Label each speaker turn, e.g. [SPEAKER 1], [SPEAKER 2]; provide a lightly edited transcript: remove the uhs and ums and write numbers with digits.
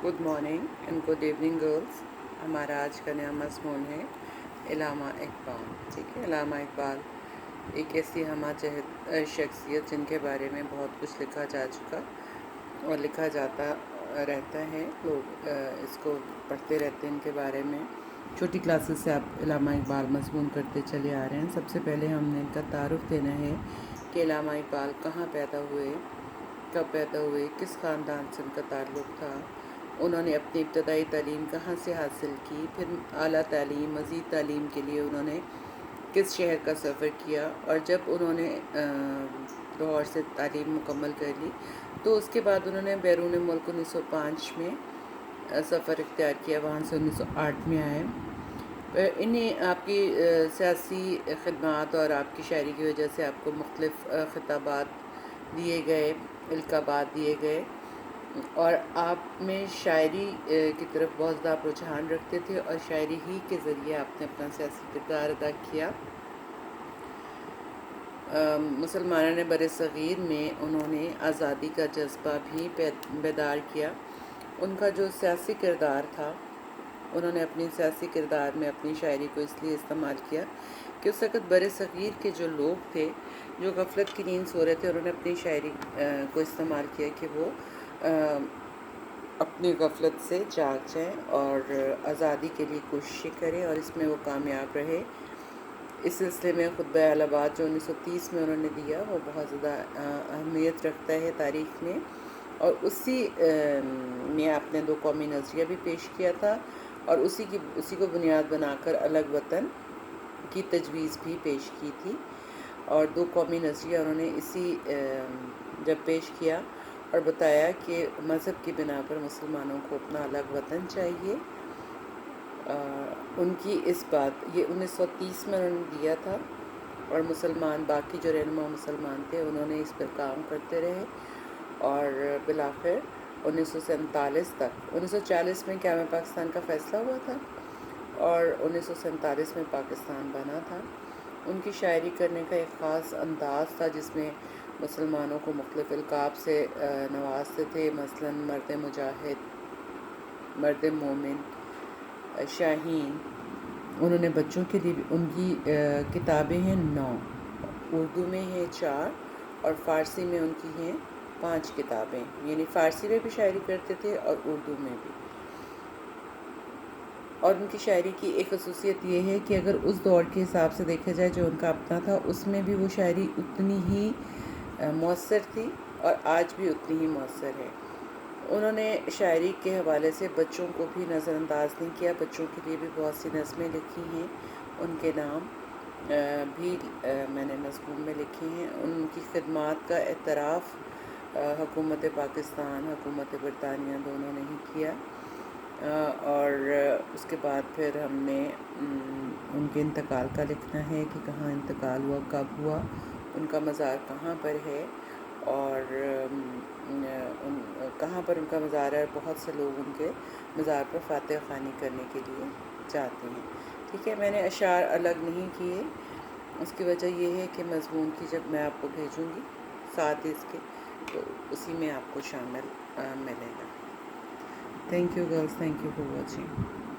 [SPEAKER 1] Good morning and good evening girls. हमारा आज का नया मज़मून है इल्लामा इकबाल। ठीक है, इल्लामा इकबाल एक ऐसी हमाजहत शख्सियत जिनके बारे में बहुत कुछ लिखा जा चुका और लिखा जाता रहता है। लोग इसको पढ़ते रहते हैं इनके बारे में। छोटी क्लासेस से आप इल्लामा इकबाल मज़मून करते चले आ रहे हैं। सबसे पहले हमने इनका तारुफ़ देना है कि इल्लामा इकबाल कहाँ पैदा हुए, कब पैदा हुए, किस ख़ानदान से उनका ताल्लुक़ था, उन्होंने अपनी इब्तदाई तालीम कहाँ से हासिल की, फिर आला तालीम मज़ीद तालीम के लिए उन्होंने किस शहर का सफ़र किया, और जब उन्होंने लाहौर से तालीम मुकम्मल कर ली तो उसके बाद उन्होंने बैरून मुल्क 1905 में सफ़र इख्तियार किया, वहाँ से 1908 में आए। इन्हें आपकी सियासी खिदमात और आपकी शायरी की वजह से आपको मुख्तलिफ़ ख़िताबात दिए गए, इल्क़ाबात दिए गए, और आप में शायरी की तरफ बहुत ज़्यादा रुझान रखते थे और शायरी ही के ज़रिए आपने अपना सियासी किरदार अदा किया। मुसलमानों बर सग़ीर में उन्होंने आज़ादी का जज्बा भी बेदार किया। उनका जो सियासी किरदार था, उन्होंने अपने सियासी किरदार में अपनी शायरी को इसलिए इस्तेमाल किया कि उस वक़्त बर सग़ीर के जो लोग थे जो गफलत की नींद सो रहे थे, उन्होंने अपनी शायरी को इस्तेमाल किया कि वो अपनी गफलत से जाग जाएं और आज़ादी के लिए कोशिशें करें, और इसमें वो कामयाब रहे। इस सिलसिले में खुतबा अहलाबाद जो 1930 में उन्होंने दिया वो बहुत ज़्यादा अहमियत रखता है तारीख़ में, और उसी में आपने दो कौमी नज़रिया भी पेश किया था और उसी को बुनियाद बनाकर अलग वतन की तजवीज़ भी पेश की थी। और दो कौमी नज़रिया उन्होंने इसी जब पेश किया और बताया कि मज़हब की बिना पर मुसलमानों को अपना अलग वतन चाहिए। उनकी इस बात ये 1930 में उन्होंने दिया था, और मुसलमान बाकी जो रहनुमा मुसलमान थे उन्होंने इस पर काम करते रहे, और बिलाखिर 1947 तक 1940 में क़याम पाकिस्तान का फ़ैसला हुआ था और 1947 में पाकिस्तान बना था। उनकी शायरी करने का एक ख़ास अंदाज़ था जिसमें मुसलमानों को मुख्तलिफ़ इल्क़ाब से नवाजते थे, मसलन मर्द मुजाहिद, मर्द मोमिन, शाहीन। उन्होंने बच्चों के लिए उनकी किताबें हैं 9, उर्दू में हैं 4 और फ़ारसी में उनकी हैं 5 किताबें, यानी फ़ारसी में भी शायरी करते थे और उर्दू में भी। और उनकी शायरी की एक ख़ुसूसियत ये है कि अगर उस दौर के हिसाब से देखा जाए जो उनका अपना था, उसमें भी वो शायरी उतनी ही मौसर थी और आज भी उतनी ही मौसर है। उन्होंने शायरी के हवाले से बच्चों को भी नज़रअंदाज नहीं किया। बच्चों के लिए भी बहुत सी नज़में लिखी हैं, उनके नाम भी मैंने मज़मून में लिखे हैं। उनकी खिदमात का एतराफ़ हुकूमत पाकिस्तान, हुकूमत बरतानिया दोनों ने ही किया। और उसके बाद फिर हमने उनके इंतकाल का लिखना है कि कहाँ इंतकाल हुआ, कब हुआ, उनका मज़ार कहाँ पर है, और कहाँ पर उनका मज़ार है। बहुत से लोग उनके मज़ार पर फ़ातिहा ख़्वानी करने के लिए जाते हैं। ठीक है, मैंने अशार अलग नहीं किए, उसकी वजह ये है कि मज़मून की जब मैं आपको भेजूँगी साथ इसके, तो उसी में आपको शामिल मिलेगा। Thank you girls, thank you for watching.